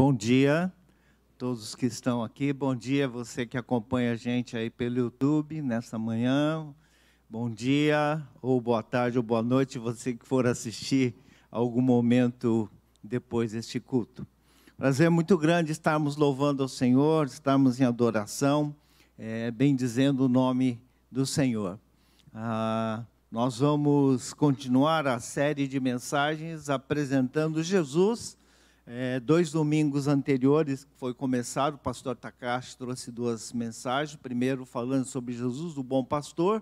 Bom dia, todos que estão aqui. Bom dia, você que acompanha a gente aí pelo YouTube nessa manhã. Bom dia, ou boa tarde, ou boa noite, você que for assistir algum momento depois deste culto. Prazer muito grande estarmos louvando ao Senhor, estarmos em adoração, bendizendo o nome do Senhor. Nós vamos continuar a série de mensagens apresentando Jesus. 2 domingos anteriores foi começado, o pastor Takashi trouxe 2 mensagens, primeiro falando sobre Jesus, o bom pastor,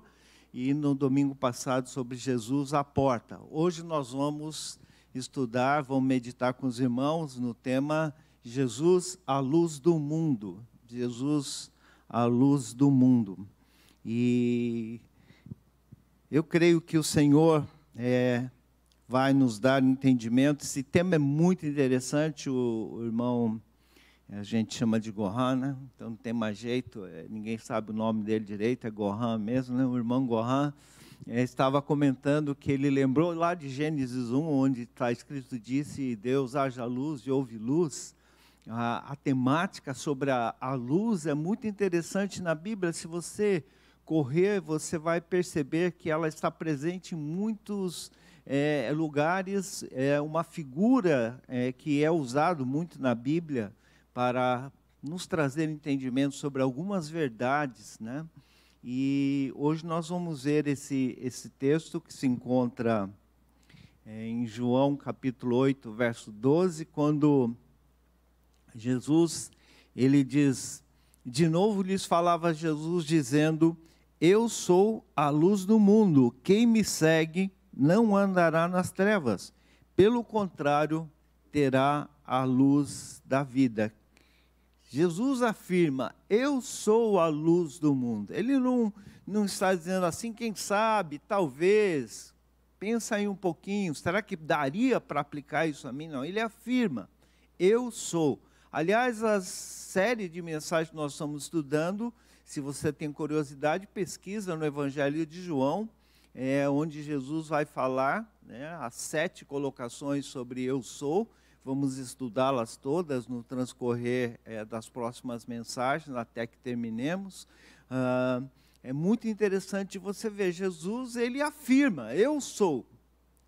e no domingo passado sobre Jesus, a porta. Hoje nós vamos estudar, vamos meditar com os irmãos no tema Jesus, a luz do mundo. Jesus, a luz do mundo. E eu creio que o Senhor vai nos dar entendimento. Esse tema é muito interessante. O irmão, a gente chama de Gohan, né? Então não tem mais jeito, ninguém sabe o nome dele direito, é Gohan mesmo, né? O irmão Gohan estava comentando que ele lembrou lá de Gênesis 1, onde está escrito, disse Deus, haja luz e houve luz. A temática sobre a luz é muito interessante na Bíblia. Se você correr, você vai perceber que ela está presente em muitos lugares, uma figura que é usado muito na Bíblia para nos trazer entendimento sobre algumas verdades, né? E hoje nós vamos ver esse texto que se encontra em João capítulo 8, verso 12, quando Jesus, ele diz, de novo lhes falava Jesus dizendo, eu sou a luz do mundo, quem me segue não andará nas trevas, pelo contrário, terá a luz da vida. Jesus afirma, eu sou a luz do mundo. Ele não está dizendo assim, quem sabe, talvez, pensa aí um pouquinho, será que daria para aplicar isso a mim? Não, ele afirma, eu sou. Aliás, a série de mensagens que nós estamos estudando, se você tem curiosidade, pesquisa no Evangelho de João, onde Jesus vai falar, né, as 7 colocações sobre eu sou. Vamos estudá-las todas no transcorrer das próximas mensagens, até que terminemos. É muito interessante você ver, Jesus, ele afirma, eu sou.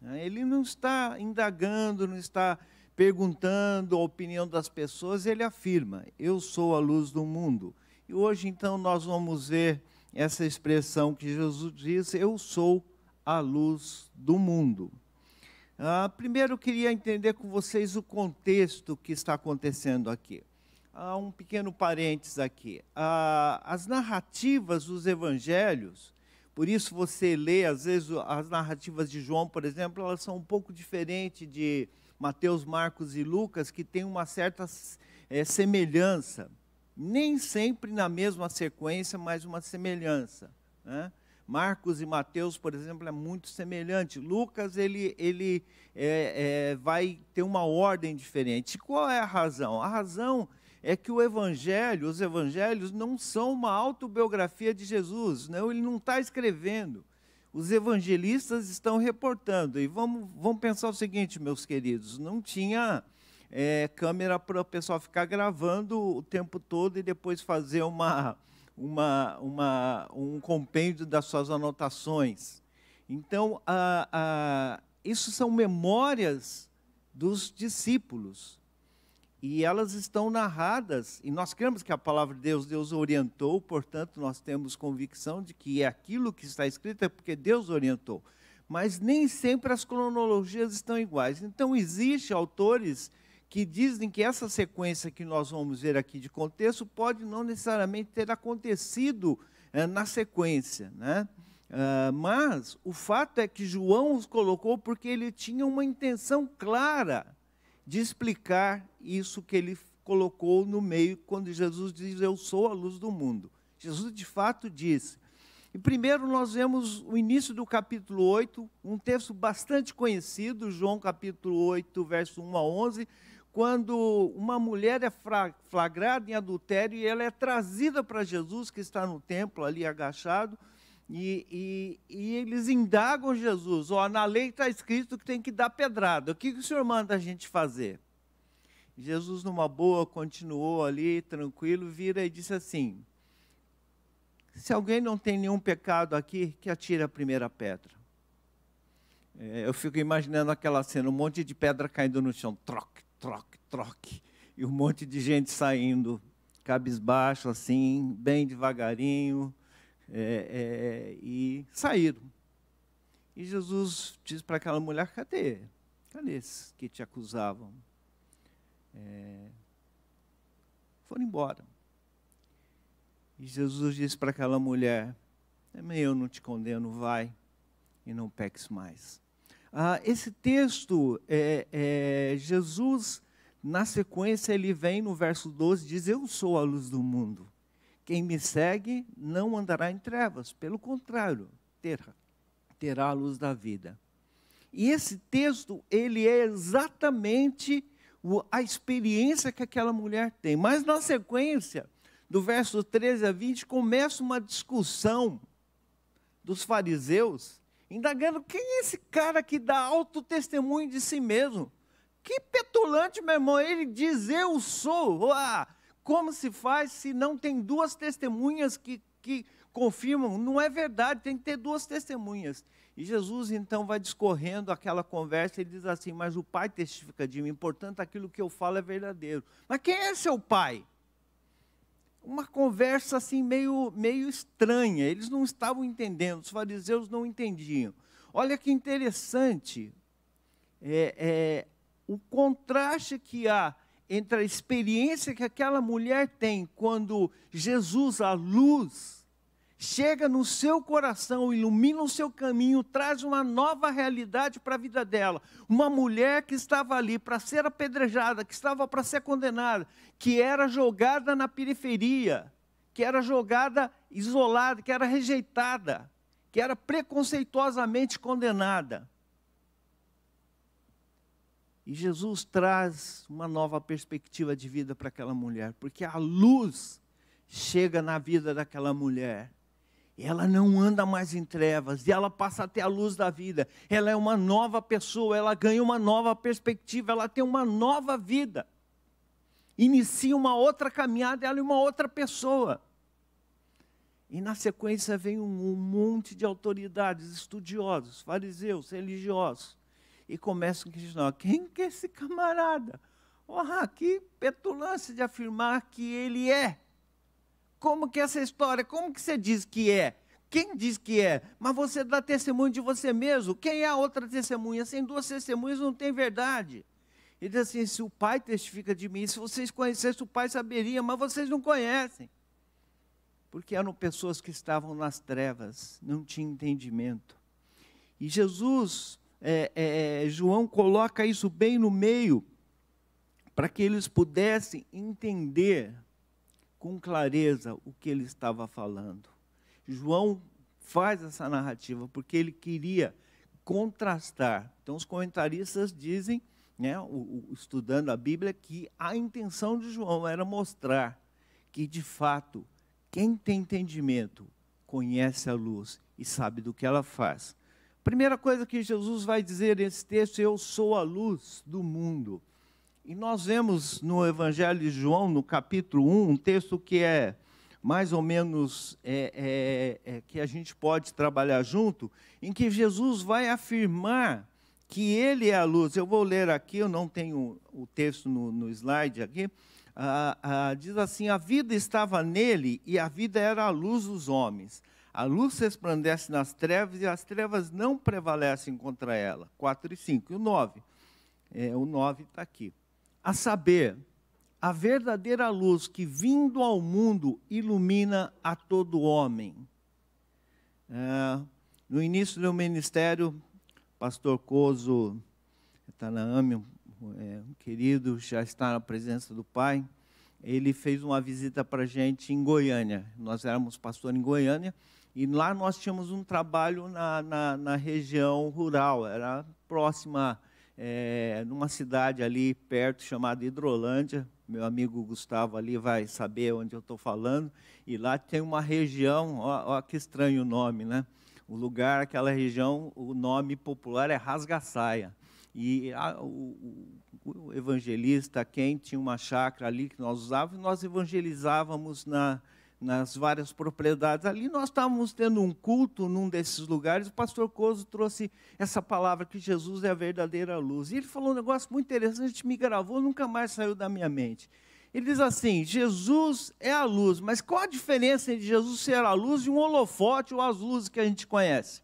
Ele não está indagando, não está perguntando a opinião das pessoas, ele afirma, eu sou a luz do mundo. E hoje, então, nós vamos ver essa expressão que Jesus diz, eu sou a luz do mundo. Primeiro, eu queria entender com vocês o contexto que está acontecendo aqui. Um pequeno parênteses aqui. As narrativas dos evangelhos, por isso você lê, às vezes, as narrativas de João, por exemplo, elas são um pouco diferentes de Mateus, Marcos e Lucas, que tem uma certa semelhança. Nem sempre na mesma sequência, mas uma semelhança, né? Marcos e Mateus, por exemplo, é muito semelhante. Lucas, ele vai ter uma ordem diferente. Qual é a razão? A razão é que os evangelhos não são uma autobiografia de Jesus, não, ele não está escrevendo. Os evangelistas estão reportando. E vamos pensar o seguinte, meus queridos, não tinha câmera para o pessoal ficar gravando o tempo todo e depois fazer um compêndio das suas anotações. Então, isso são memórias dos discípulos. E elas estão narradas, e nós cremos que a palavra de Deus orientou, portanto, nós temos convicção de que é aquilo que está escrito, é porque Deus orientou. Mas nem sempre as cronologias estão iguais. Então, existem autores que dizem que essa sequência que nós vamos ver aqui de contexto pode não necessariamente ter acontecido na sequência, né? Mas o fato é que João os colocou porque ele tinha uma intenção clara de explicar isso que ele colocou no meio, quando Jesus diz, eu sou a luz do mundo. Jesus de fato disse. E primeiro nós vemos o início do capítulo 8, um texto bastante conhecido, João capítulo 8, verso 1 a 11, quando uma mulher é flagrada em adultério e ela é trazida para Jesus, que está no templo ali agachado, e eles indagam Jesus, na lei está escrito que tem que dar pedrada, o que o senhor manda a gente fazer? Jesus, numa boa, continuou ali, tranquilo, vira e disse assim: se alguém não tem nenhum pecado aqui, que atire a primeira pedra. Eu fico imaginando aquela cena, um monte de pedra caindo no chão, troque, troque, troque, e um monte de gente saindo, cabisbaixo assim, bem devagarinho, e saíram. E Jesus diz para aquela mulher: cadê? Cadê esses que te acusavam? Foram embora. E Jesus disse para aquela mulher: também eu não te condeno, vai e não peques mais. Esse texto, Jesus, na sequência, ele vem no verso 12, diz: eu sou a luz do mundo. Quem me segue não andará em trevas, pelo contrário, terá a luz da vida. E esse texto, ele é exatamente a experiência que aquela mulher tem. Mas na sequência, do verso 13 a 20, começa uma discussão dos fariseus, indagando: quem é esse cara que dá alto testemunho de si mesmo? Que petulante, meu irmão, ele diz: eu sou. Como se faz se não tem duas testemunhas que confirmam? Não é verdade, tem que ter duas testemunhas. E Jesus então vai discorrendo aquela conversa e diz assim: mas o Pai testifica de mim, portanto aquilo que eu falo é verdadeiro. Mas quem é seu Pai? Uma conversa assim meio estranha, eles não estavam entendendo, os fariseus não entendiam. Olha que interessante, o contraste que há entre a experiência que aquela mulher tem quando Jesus, a luz, chega no seu coração, ilumina o seu caminho, traz uma nova realidade para a vida dela. Uma mulher que estava ali para ser apedrejada, que estava para ser condenada, que era jogada na periferia, que era jogada isolada, que era rejeitada, que era preconceituosamente condenada. E Jesus traz uma nova perspectiva de vida para aquela mulher, porque a luz chega na vida daquela mulher. Ela não anda mais em trevas, e ela passa a ter a luz da vida. Ela é uma nova pessoa, ela ganha uma nova perspectiva, ela tem uma nova vida. Inicia uma outra caminhada, ela é uma outra pessoa. E na sequência vem um monte de autoridades, estudiosos, fariseus, religiosos, e começam a questionar: quem que é esse camarada? Que petulância de afirmar que ele é. Como que é essa história? Como que você diz que é? Quem diz que é? Mas você dá testemunho de você mesmo. Quem é a outra testemunha? Sem duas testemunhas não tem verdade. Ele diz assim: se o Pai testifica de mim, se vocês conhecessem o Pai saberiam, mas vocês não conhecem. Porque eram pessoas que estavam nas trevas, não tinham entendimento. E Jesus, João coloca isso bem no meio, para que eles pudessem entender com clareza o que ele estava falando. João faz essa narrativa porque ele queria contrastar. Então, os comentaristas dizem, estudando a Bíblia, que a intenção de João era mostrar que, de fato, quem tem entendimento conhece a luz e sabe do que ela faz. Primeira coisa que Jesus vai dizer nesse texto: eu sou a luz do mundo. E nós vemos no Evangelho de João, no capítulo 1, um texto que é mais ou menos que a gente pode trabalhar junto, em que Jesus vai afirmar que ele é a luz. Eu vou ler aqui, eu não tenho o texto no slide aqui. Diz assim: a vida estava nele e a vida era a luz dos homens. A luz resplandece nas trevas e as trevas não prevalecem contra ela. 4 e 5. E o 9? O 9 está aqui. A saber, a verdadeira luz que, vindo ao mundo, ilumina a todo homem. No início do meu ministério, pastor Coso Tanaame, um querido, já está na presença do Pai, ele fez uma visita para a gente em Goiânia. Nós éramos pastor em Goiânia, e lá nós tínhamos um trabalho na região rural, era próxima, numa cidade ali perto, chamada Hidrolândia. Meu amigo Gustavo ali vai saber onde eu estou falando. E lá tem uma região, ó que estranho o nome, né? O lugar, aquela região, o nome popular é Rasga-Saia. E o evangelista, quem tinha uma chácara ali que nós usávamos, e nós evangelizávamos nas várias propriedades. Ali nós estávamos tendo um culto num desses lugares, o pastor Coso trouxe essa palavra que Jesus é a verdadeira luz. E ele falou um negócio muito interessante, me gravou, nunca mais saiu da minha mente. Ele diz assim, Jesus é a luz, mas qual a diferença entre Jesus ser a luz e um holofote ou as luzes que a gente conhece?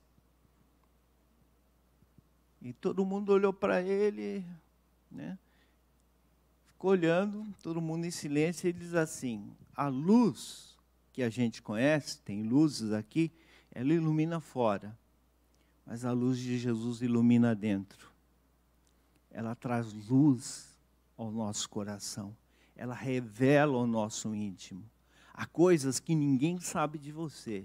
E todo mundo olhou para ele, né? Ficou olhando, todo mundo em silêncio, e ele diz assim, a luz que a gente conhece, tem luzes aqui, ela ilumina fora, mas a luz de Jesus ilumina dentro. Ela traz luz ao nosso coração, ela revela o nosso íntimo. Há coisas que ninguém sabe de você,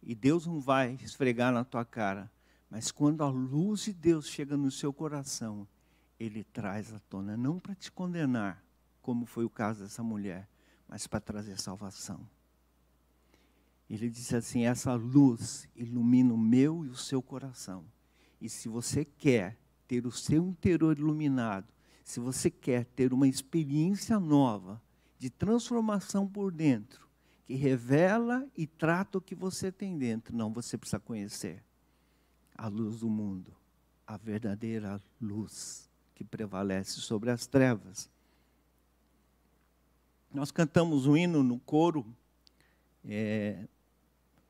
e Deus não vai esfregar na tua cara, mas quando a luz de Deus chega no seu coração, Ele traz à tona, não para te condenar, como foi o caso dessa mulher, mas para trazer salvação. Ele disse assim, essa luz ilumina o meu e o seu coração. E se você quer ter o seu interior iluminado, se você quer ter uma experiência nova, de transformação por dentro, que revela e trata o que você tem dentro, não, você precisa conhecer a luz do mundo, a verdadeira luz que prevalece sobre as trevas. Nós cantamos um hino no coro,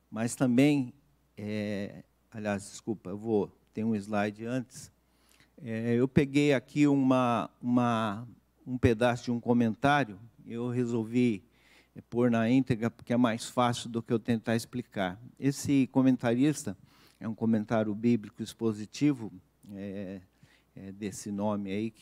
mas também, aliás, desculpa, tem um slide antes. Eu peguei aqui um pedaço de um comentário, eu resolvi pôr na íntegra, porque é mais fácil do que eu tentar explicar. Esse comentarista é um comentário bíblico expositivo, desse nome aí,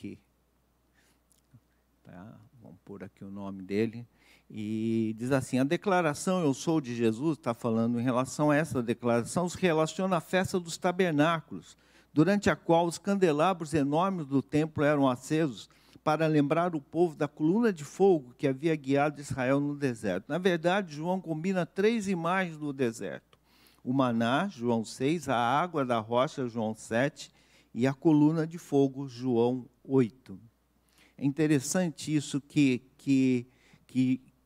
vamos pôr aqui o nome dele, e diz assim, a declaração eu sou de Jesus, está falando em relação a essa declaração, se relaciona à festa dos tabernáculos, durante a qual os candelabros enormes do templo eram acesos para lembrar o povo da coluna de fogo que havia guiado Israel no deserto. Na verdade, João combina 3 imagens do deserto. O maná, João 6, a água da rocha, João 7, e a coluna de fogo, João 8. É interessante isso que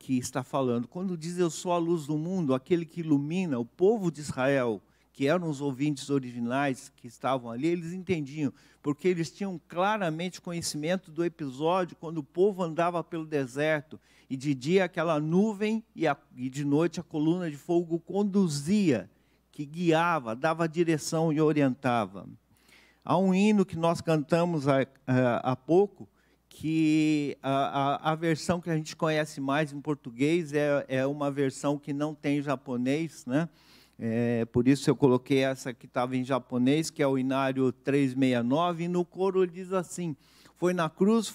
está falando. Quando diz eu sou a luz do mundo, aquele que ilumina o povo de Israel, que eram os ouvintes originais que estavam ali, eles entendiam, porque eles tinham claramente conhecimento do episódio, quando o povo andava pelo deserto, e de dia aquela nuvem, e de noite a coluna de fogo conduzia, que guiava, dava direção e orientava. Há um hino que nós cantamos há pouco, que a versão que a gente conhece mais em português é uma versão que não tem japonês, né? Por isso eu coloquei essa que estava em japonês, que é o Inário 369, e no coro ele diz assim, foi na cruz,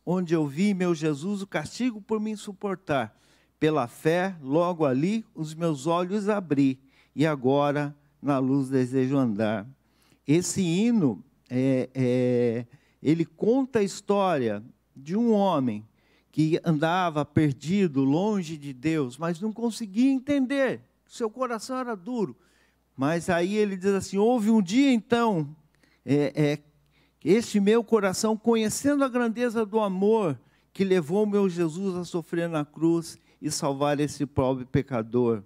onde eu vi, meu Jesus, o castigo por me suportar. Pela fé, logo ali, os meus olhos abri, e agora na luz desejo andar. Esse hino, ele conta a história de um homem que andava perdido, longe de Deus, mas não conseguia entender. Seu coração era duro. Mas aí ele diz assim, houve um dia então, este meu coração, conhecendo a grandeza do amor, que levou o meu Jesus a sofrer na cruz e salvar esse pobre pecador.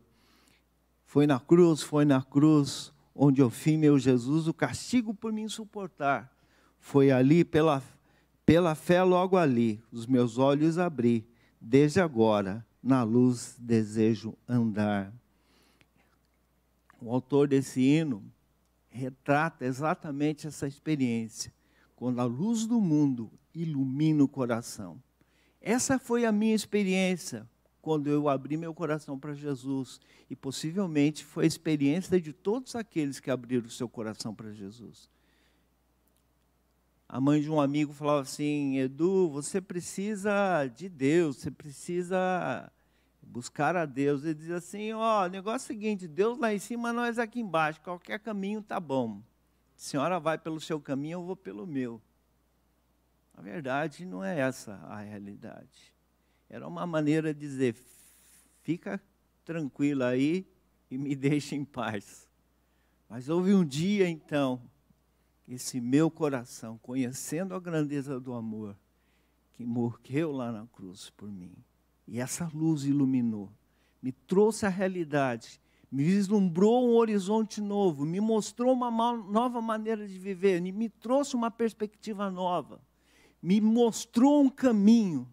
Foi na cruz, onde eu vi meu Jesus, o castigo por me suportar. Foi ali, pela fé logo ali, os meus olhos abri, desde agora, na luz desejo andar. O autor desse hino retrata exatamente essa experiência, quando a luz do mundo ilumina o coração. Essa foi a minha experiência, quando eu abri meu coração para Jesus, e possivelmente foi a experiência de todos aqueles que abriram o seu coração para Jesus. A mãe de um amigo falava assim, Edu, você precisa de Deus, você precisa buscar a Deus. Ele diz assim, o negócio é o seguinte, Deus lá em cima, nós aqui embaixo, qualquer caminho está bom. A senhora vai pelo seu caminho, eu vou pelo meu. A verdade não é essa a realidade. Era uma maneira de dizer, fica tranquila aí e me deixa em paz. Mas houve um dia então, esse meu coração, conhecendo a grandeza do amor, que morreu lá na cruz por mim. E essa luz iluminou, me trouxe a realidade, me vislumbrou um horizonte novo, me mostrou uma nova maneira de viver, me trouxe uma perspectiva nova, me mostrou um caminho,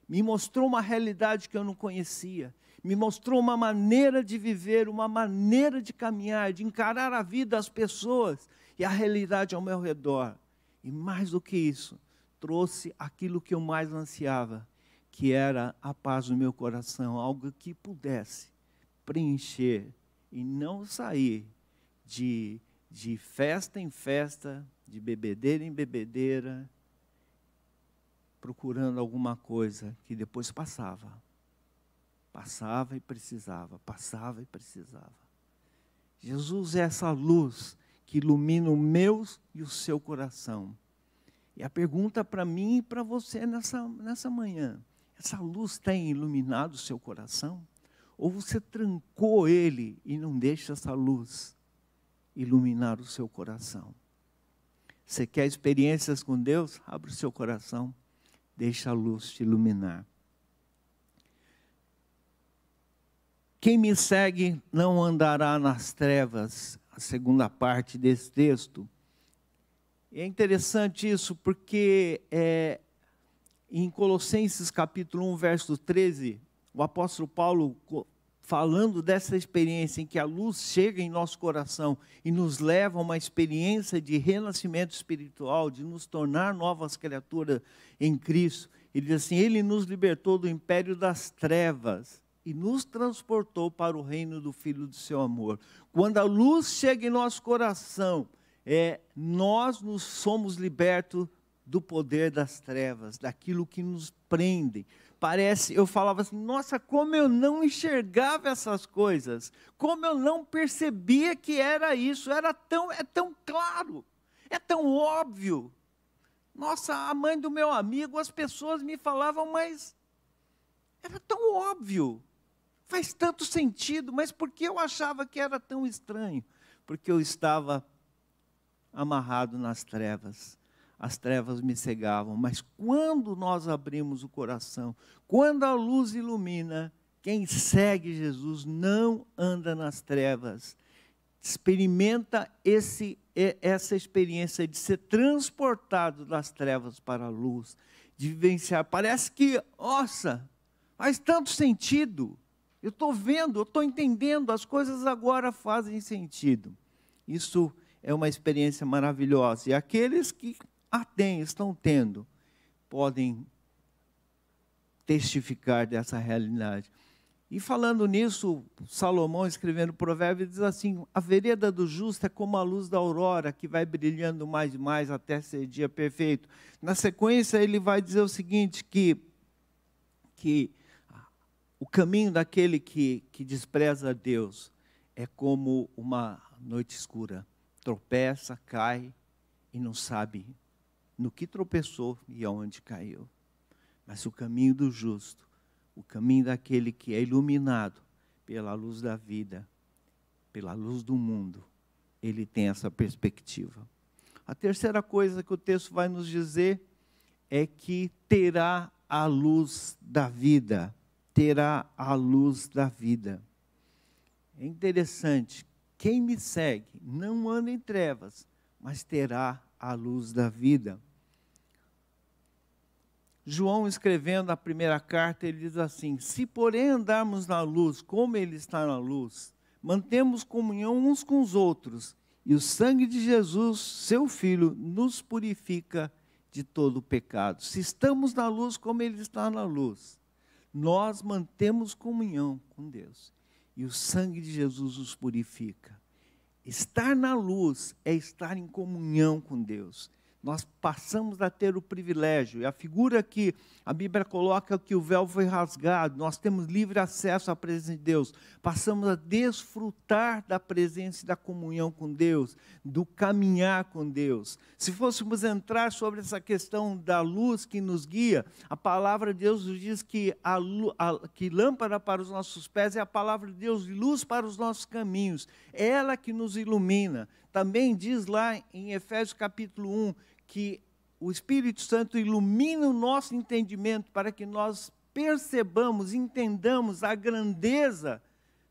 me mostrou uma realidade que eu não conhecia, me mostrou uma maneira de viver, uma maneira de caminhar, de encarar a vida, as pessoas e a realidade ao meu redor. E mais do que isso, trouxe aquilo que eu mais ansiava, que era a paz no meu coração, algo que pudesse preencher e não sair de festa em festa, de bebedeira em bebedeira, procurando alguma coisa que depois passava. Passava e precisava, passava e precisava. Jesus é essa luz que ilumina o meu e o seu coração. E a pergunta para mim e para você nessa manhã, essa luz tem iluminado o seu coração? Ou você trancou ele e não deixa essa luz iluminar o seu coração? Você quer experiências com Deus? Abre o seu coração, deixa a luz te iluminar. Quem me segue não andará nas trevas, a segunda parte desse texto. É interessante isso porque em Colossenses capítulo 1, verso 13, o apóstolo Paulo, falando dessa experiência em que a luz chega em nosso coração e nos leva a uma experiência de renascimento espiritual, de nos tornar novas criaturas em Cristo, ele diz assim: Ele nos libertou do império das trevas e nos transportou para o reino do Filho do seu amor. Quando a luz chega em nosso coração, nós nos somos libertos do poder das trevas, daquilo que nos prende. Eu falava assim, nossa, como eu não enxergava essas coisas, como eu não percebia que era isso, é tão claro, é tão óbvio. Nossa, a mãe do meu amigo, as pessoas me falavam, mas era tão óbvio, faz tanto sentido, mas por que eu achava que era tão estranho? Porque eu estava amarrado nas trevas. As trevas me cegavam, mas quando nós abrimos o coração, quando a luz ilumina, quem segue Jesus não anda nas trevas. Experimenta essa experiência de ser transportado das trevas para a luz, de vivenciar. Parece que, nossa, faz tanto sentido. Eu estou vendo, eu estou entendendo, as coisas agora fazem sentido. Isso é uma experiência maravilhosa. E aqueles que estão tendo, podem testificar dessa realidade. E falando nisso, Salomão, escrevendo Provérbios, diz assim: a vereda do justo é como a luz da aurora, que vai brilhando mais e mais até ser dia perfeito. Na sequência, ele vai dizer o seguinte, que o caminho daquele que despreza Deus é como uma noite escura. Tropeça, cai e não sabe no que tropeçou e aonde caiu. Mas o caminho do justo, o caminho daquele que é iluminado pela luz da vida, pela luz do mundo, ele tem essa perspectiva. A terceira coisa que o texto vai nos dizer é que terá a luz da vida. Terá a luz da vida. É interessante, quem me segue não anda em trevas, mas terá a luz da vida. João, escrevendo a primeira carta, ele diz assim: se porém andarmos na luz, como ele está na luz, mantemos comunhão uns com os outros, e o sangue de Jesus, seu Filho, nos purifica de todo o pecado. Se estamos na luz, como ele está na luz, nós mantemos comunhão com Deus, e o sangue de Jesus nos purifica. Estar na luz é estar em comunhão com Deus. Nós passamos a ter o privilégio, e a figura que a Bíblia coloca que o véu foi rasgado, nós temos livre acesso à presença de Deus, passamos a desfrutar da presença e da comunhão com Deus, do caminhar com Deus. Se fôssemos entrar sobre essa questão da luz que nos guia, a palavra de Deus nos diz que que lâmpada para os nossos pés é a palavra de Deus, luz para os nossos caminhos, é ela que nos ilumina. também diz lá em Efésios capítulo 1, que o Espírito Santo ilumina o nosso entendimento para que nós percebamos, entendamos a grandeza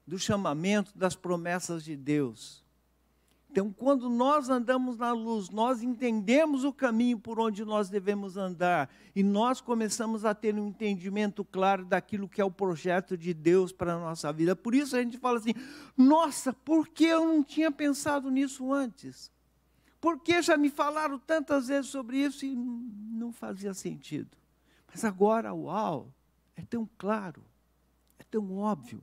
do chamamento, das promessas de Deus. Então, quando nós andamos na luz, nós entendemos o caminho por onde nós devemos andar, e nós começamos a ter um entendimento claro daquilo que é o projeto de Deus para a nossa vida. Por isso a gente fala assim, nossa, por que eu não tinha pensado nisso antes? Por que já me falaram tantas vezes sobre isso e não fazia sentido? Mas agora, uau, é tão claro, é tão óbvio,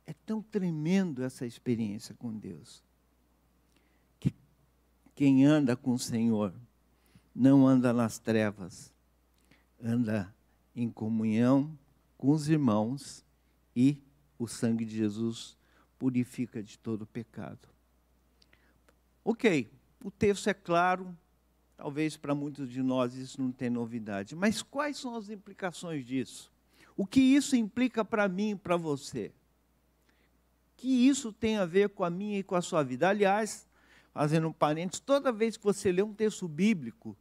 é tão tremendo essa experiência com Deus. Quem anda com o Senhor não anda nas trevas, anda em comunhão com os irmãos, e o sangue de Jesus purifica de todo pecado. Ok, o texto é claro, talvez para muitos de nós isso não tenha novidade, mas quais são as implicações disso? O que isso implica para mim e para você? O que isso tem a ver com a minha e com a sua vida? Aliás, fazendo um parênteses, toda vez que você lê um texto bíblico,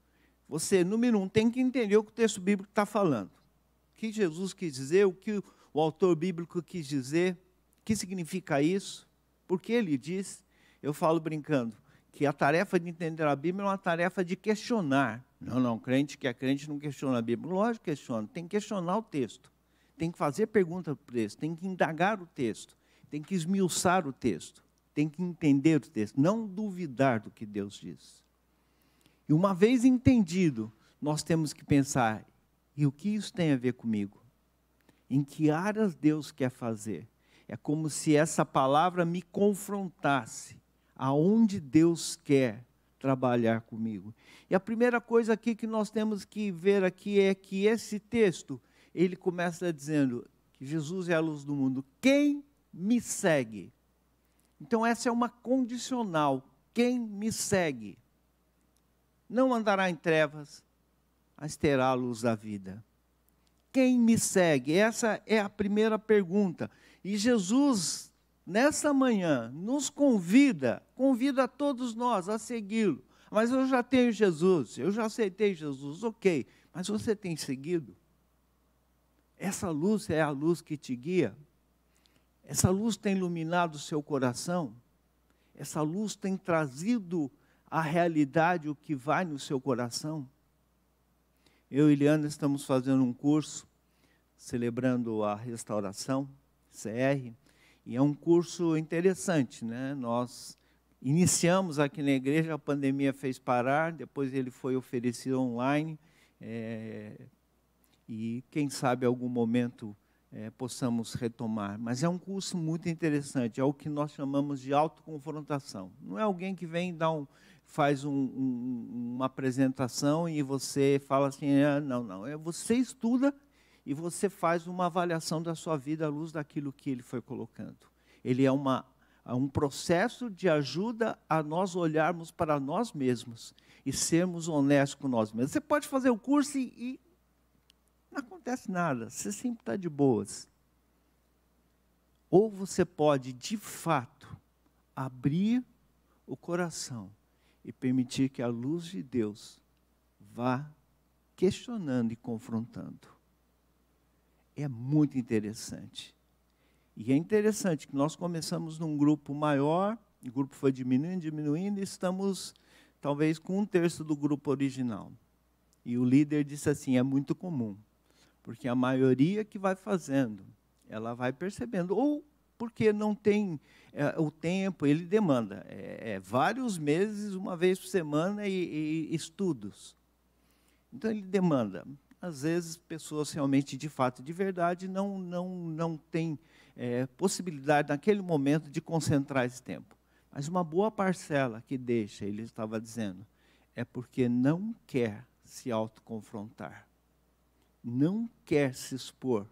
você, número um, tem que entender o que o texto bíblico está falando. O que Jesus quis dizer, o que o autor bíblico quis dizer, o que significa isso, por que ele diz. Eu falo brincando, que a tarefa de entender a Bíblia é uma tarefa de questionar. Não, crente que é crente não questiona a Bíblia. Lógico que questiona, tem que questionar o texto, tem que fazer pergunta para o texto, tem que indagar o texto, tem que esmiuçar o texto. Tem que entender o texto, não duvidar do que Deus diz. E uma vez entendido, nós temos que pensar, e o que isso tem a ver comigo? Em que áreas Deus quer fazer? É como se essa palavra me confrontasse, aonde Deus quer trabalhar comigo. E a primeira coisa aqui que nós temos que ver aqui é que esse texto, ele começa dizendo que Jesus é a luz do mundo. Quem me segue? Então essa é uma condicional. Quem me segue não andará em trevas, mas terá a luz da vida. Quem me segue? Essa é a primeira pergunta. E Jesus, nessa manhã, nos convida a todos nós a segui-lo. Mas eu já tenho Jesus, eu já aceitei Jesus, ok. Mas você tem seguido? Essa luz é a luz que te guia? Essa luz tem iluminado o seu coração? Essa luz tem trazido à realidade o que vai no seu coração? Eu e Eliana estamos fazendo um curso, celebrando a restauração, CR, e é um curso interessante, né? Nós iniciamos aqui na igreja, a pandemia fez parar, depois ele foi oferecido online, e quem sabe em algum momento possamos retomar. Mas é um curso muito interessante, é o que nós chamamos de autoconfrontação. Não é alguém que vem faz uma apresentação e você fala assim, não. Você estuda e você faz uma avaliação da sua vida à luz daquilo que ele foi colocando. Ele é um processo de ajuda a nós olharmos para nós mesmos e sermos honestos com nós mesmos. Você pode fazer o curso e não acontece nada, você sempre está de boas. Ou você pode, de fato, abrir o coração e permitir que a luz de Deus vá questionando e confrontando. É muito interessante. E é interessante que nós começamos num grupo maior, o grupo foi diminuindo, e estamos talvez com 1/3 do grupo original. E o líder disse assim, é muito comum. Porque a maioria que vai fazendo, ela vai percebendo, ou porque não tem o tempo, ele demanda vários meses, uma vez por semana, e estudos. Então ele demanda. Às vezes, pessoas realmente, de fato, de verdade, não têm possibilidade, naquele momento, de concentrar esse tempo. Mas uma boa parcela que deixa, ele estava dizendo, é porque não quer se autoconfrontar. Não quer se expor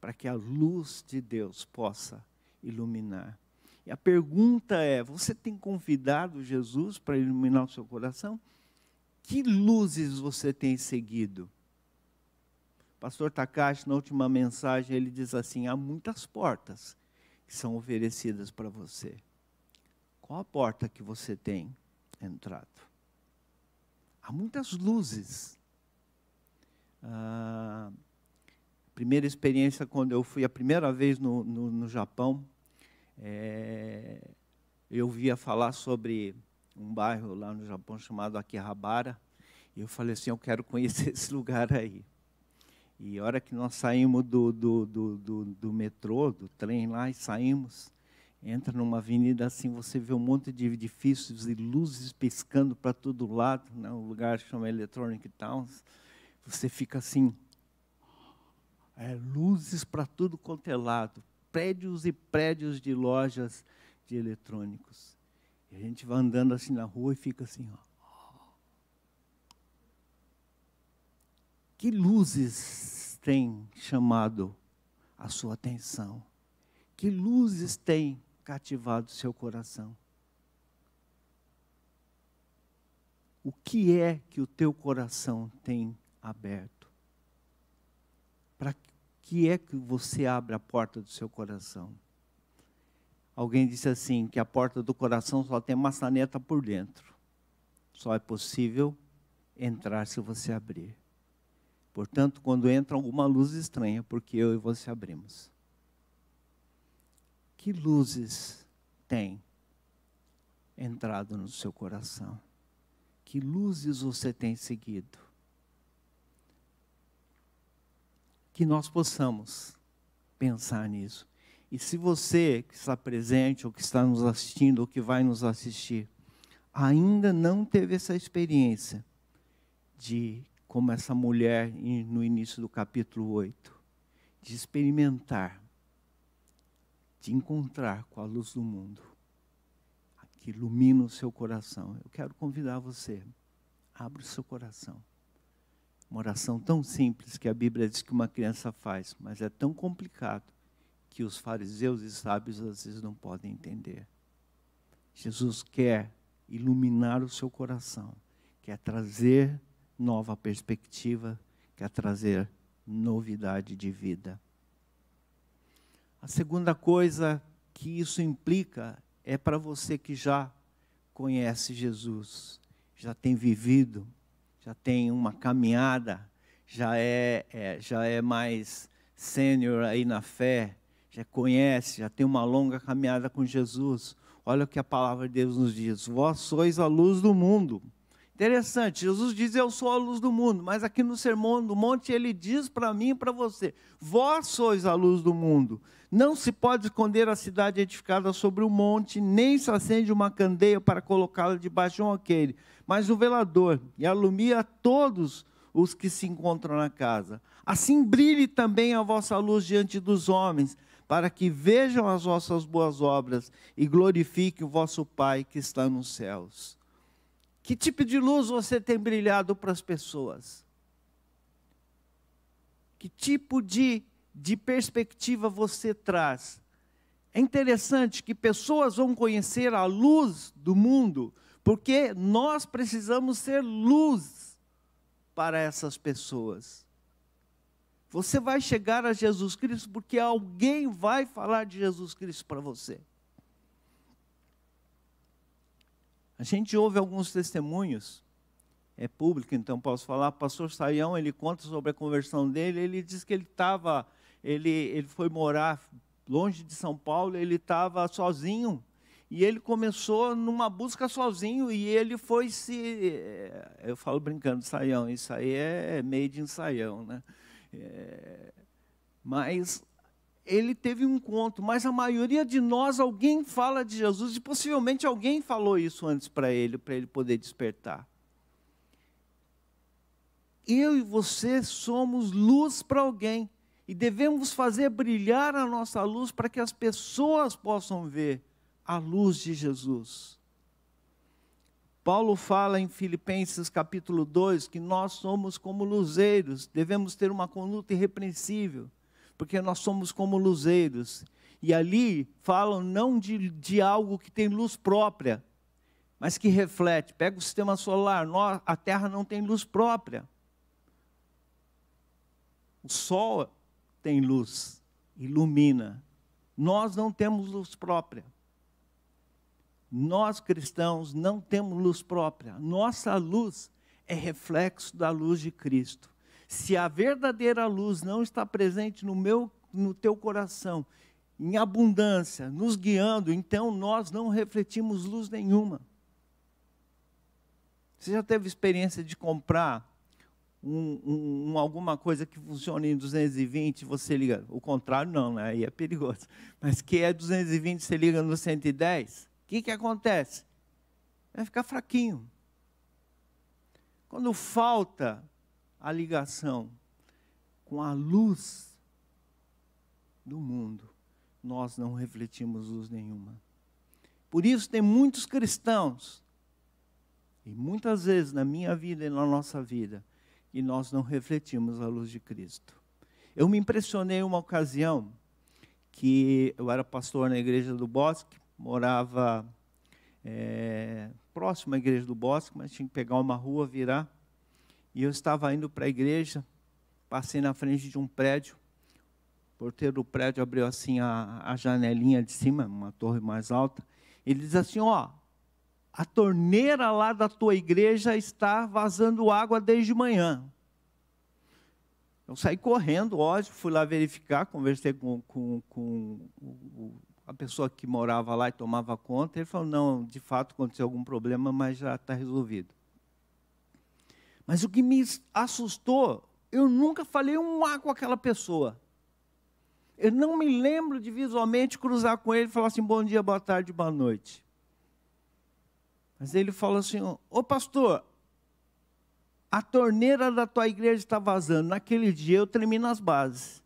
para que a luz de Deus possa iluminar. E a pergunta é, você tem convidado Jesus para iluminar o seu coração? Que luzes você tem seguido? O pastor Takashi, na última mensagem, ele diz assim, há muitas portas que são oferecidas para você. Qual a porta que você tem entrado? Há muitas luzes. Primeira experiência, quando eu fui a primeira vez no Japão, eu ouvia falar sobre um bairro lá no Japão chamado Akihabara, e eu falei assim, eu quero conhecer esse lugar aí. E a hora que nós saímos do metrô, do trem lá, e saímos, entra numa avenida assim, você vê um monte de edifícios e luzes piscando para todo lado, né? Um lugar que chama Electronic Towns. Você fica assim, luzes para tudo quanto é lado, prédios e prédios de lojas de eletrônicos. E a gente vai andando assim na rua e fica assim, que luzes têm chamado a sua atenção? Que luzes têm cativado o seu coração? O que é que o teu coração tem aberto? Para que é que você abre a porta do seu coração? Alguém disse assim, que a porta do coração só tem maçaneta por dentro. Só é possível entrar se você abrir. Portanto, quando entra alguma luz estranha, porque eu e você abrimos. Que luzes tem entrado no seu coração? Que luzes você tem seguido? Que nós possamos pensar nisso. E se você que está presente, ou que está nos assistindo, ou que vai nos assistir, ainda não teve essa experiência de, como essa mulher no início do capítulo 8, de experimentar, de encontrar com a luz do mundo, que ilumina o seu coração. Eu quero convidar você, abra o seu coração. Uma oração tão simples que a Bíblia diz que uma criança faz, mas é tão complicado que os fariseus e sábios às vezes não podem entender. Jesus quer iluminar o seu coração, quer trazer nova perspectiva, quer trazer novidade de vida. A segunda coisa que isso implica é para você que já conhece Jesus, já tem vivido, já tem uma caminhada, já é mais sênior aí na fé, já conhece, já tem uma longa caminhada com Jesus. Olha o que a palavra de Deus nos diz: vós sois a luz do mundo. Interessante, Jesus diz, eu sou a luz do mundo, mas aqui no Sermão do Monte ele diz para mim e para você, vós sois a luz do mundo. Não se pode esconder a cidade edificada sobre o monte, nem se acende uma candeia para colocá-la debaixo de um alqueire, mas no velador, e alumia a todos os que se encontram na casa. Assim brilhe também a vossa luz diante dos homens, para que vejam as vossas boas obras e glorifiquem o vosso Pai que está nos céus. Que tipo de luz você tem brilhado para as pessoas? Que tipo de perspectiva você traz? É interessante que pessoas vão conhecer a luz do mundo, porque nós precisamos ser luz para essas pessoas. Você vai chegar a Jesus Cristo porque alguém vai falar de Jesus Cristo para você. A gente ouve alguns testemunhos, é público, então posso falar. O pastor Saião, ele conta sobre a conversão dele. Ele diz que ele foi morar longe de São Paulo, ele estava sozinho, e ele começou numa busca sozinho, e ele foi eu falo brincando, Saião, isso aí é made in Saião, né? Mas ele teve um encontro, mas a maioria de nós, alguém fala de Jesus, e possivelmente alguém falou isso antes para ele poder despertar. Eu e você somos luz para alguém, e devemos fazer brilhar a nossa luz para que as pessoas possam ver a luz de Jesus. Paulo fala em Filipenses capítulo 2, que nós somos como luzeiros, devemos ter uma conduta irrepreensível, porque nós somos como luzeiros. E ali falam não de algo que tem luz própria, mas que reflete. Pega o sistema solar, a Terra não tem luz própria. O Sol tem luz, ilumina. Nós não temos luz própria. Nós cristãos não temos luz própria. Nossa luz é reflexo da luz de Cristo. Se a verdadeira luz não está presente no teu coração, em abundância, nos guiando, então nós não refletimos luz nenhuma. Você já teve experiência de comprar alguma coisa que funciona em 220, você liga, o contrário não, né? Aí é perigoso. Mas que é 220, você liga no 110, o que acontece? Vai ficar fraquinho. Quando falta a ligação com a luz do mundo, nós não refletimos luz nenhuma. Por isso tem muitos cristãos, e muitas vezes na minha vida e na nossa vida, e nós não refletimos a luz de Cristo. Eu me impressionei uma ocasião que eu era pastor na igreja do Bosque, morava próximo à igreja do Bosque, mas tinha que pegar uma rua, virar, e eu estava indo para a igreja, passei na frente de um prédio, o porteiro do prédio abriu assim a janelinha de cima, uma torre mais alta, ele diz assim, ó, a torneira lá da tua igreja está vazando água desde manhã. Eu saí correndo, lógico, fui lá verificar, conversei com a pessoa que morava lá e tomava conta. Ele falou, não, de fato aconteceu algum problema, mas já está resolvido. Mas o que me assustou, eu nunca falei um A com aquela pessoa. Eu não me lembro de visualmente cruzar com ele e falar assim, bom dia, boa tarde, boa noite. Mas ele falou assim, ô pastor, a torneira da tua igreja está vazando. Naquele dia eu tremi nas bases.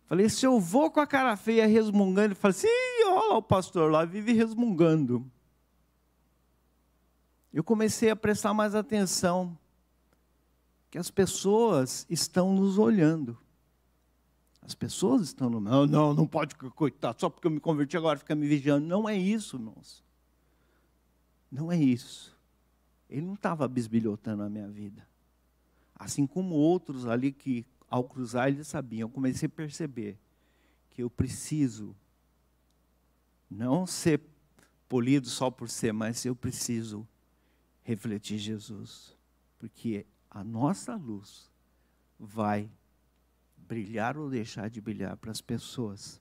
Falei, se eu vou com a cara feia resmungando, ele fala assim, olha lá o pastor lá, vive resmungando. Eu comecei a prestar mais atenção, que as pessoas estão nos olhando. As pessoas estão no... Não pode, coitado, só porque eu me converti agora fica me vigiando. Não é isso, irmãos. Não é isso. Ele não estava bisbilhotando a minha vida. Assim como outros ali que, ao cruzar, eles sabiam. Eu comecei a perceber que eu preciso não ser polido só por ser, mas eu preciso refletir Jesus. Porque a nossa luz vai brilhar ou deixar de brilhar para as pessoas.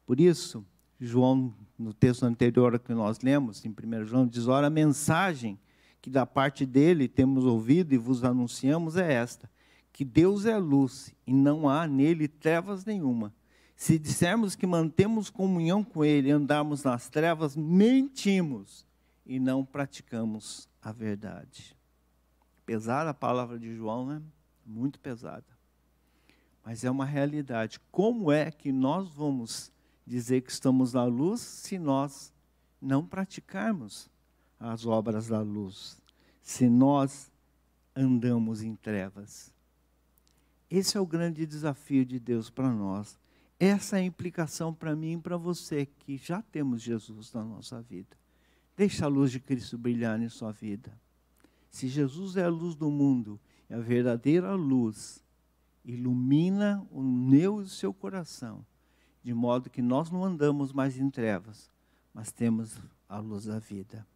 Por isso, João, no texto anterior que nós lemos, em 1 João, diz, ora, a mensagem que da parte dele temos ouvido e vos anunciamos é esta, que Deus é luz e não há nele trevas nenhuma. Se dissermos que mantemos comunhão com ele e andarmos nas trevas, mentimos e não praticamos a verdade. Pesada a palavra de João, né? Muito pesada. Mas é uma realidade. Como é que nós vamos dizer que estamos na luz se nós não praticarmos as obras da luz? Se nós andamos em trevas. Esse é o grande desafio de Deus para nós. Essa é a implicação para mim e para você, que já temos Jesus na nossa vida. Deixa a luz de Cristo brilhar em sua vida. Se Jesus é a luz do mundo, é a verdadeira luz, ilumina o meu e o seu coração, de modo que nós não andamos mais em trevas, mas temos a luz da vida.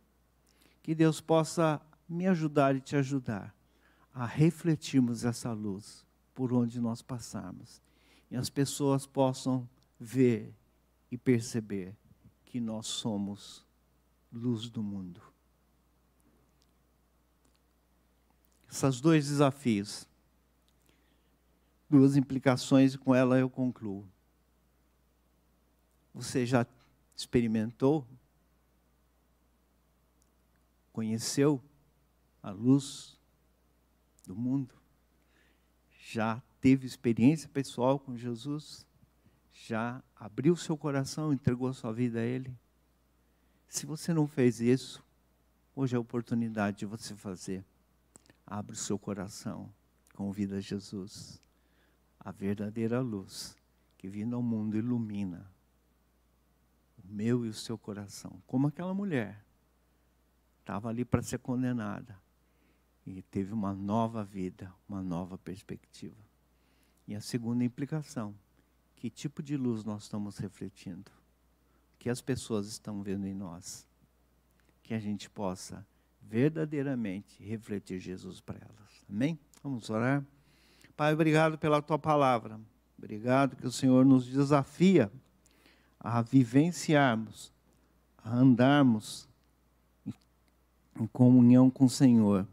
Que Deus possa me ajudar e te ajudar a refletirmos essa luz por onde nós passarmos. E as pessoas possam ver e perceber que nós somos luz do mundo. Esses dois desafios, duas implicações, e com ela eu concluo. Você já experimentou? Conheceu a luz do mundo? Já teve experiência pessoal com Jesus? Já abriu seu coração, entregou sua vida a Ele? Se você não fez isso, hoje é a oportunidade de você fazer. Abre o seu coração, convida Jesus, a verdadeira luz que vindo ao mundo ilumina o meu e o seu coração. Como aquela mulher, estava ali para ser condenada e teve uma nova vida, uma nova perspectiva. E a segunda implicação, que tipo de luz nós estamos refletindo? que as pessoas estão vendo em nós. Que a gente possa verdadeiramente refletir Jesus para elas. Amém? Vamos orar? Pai, obrigado pela tua palavra. Obrigado que o Senhor nos desafia a vivenciarmos, a andarmos em comunhão com o Senhor.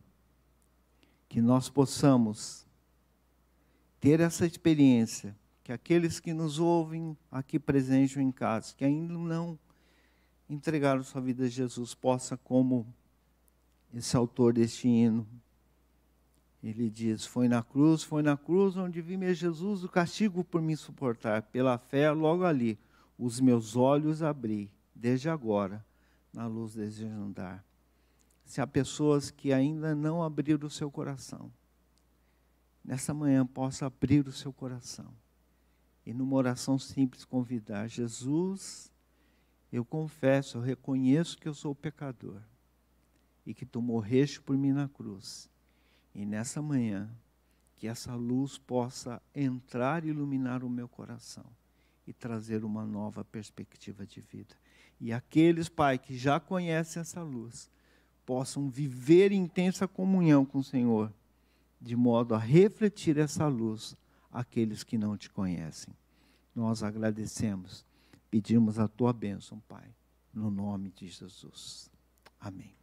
Que nós possamos ter essa experiência, que aqueles que nos ouvem aqui presentes ou em casa, que ainda não entregaram sua vida a Jesus, possa, como esse autor deste hino, ele diz, foi na cruz onde vi meu Jesus, o castigo por me suportar, pela fé logo ali, os meus olhos abri, desde agora, na luz desejo andar. Se há pessoas que ainda não abriram o seu coração, nessa manhã possa abrir o seu coração, e numa oração simples convidar, Jesus, eu confesso, eu reconheço que eu sou pecador, e que tu morreste por mim na cruz. E nessa manhã, que essa luz possa entrar e iluminar o meu coração e trazer uma nova perspectiva de vida. E aqueles, Pai, que já conhecem essa luz, possam viver intensa comunhão com o Senhor, de modo a refletir essa luz àqueles que não te conhecem. Nós agradecemos, pedimos a tua bênção, Pai, no nome de Jesus. Amém.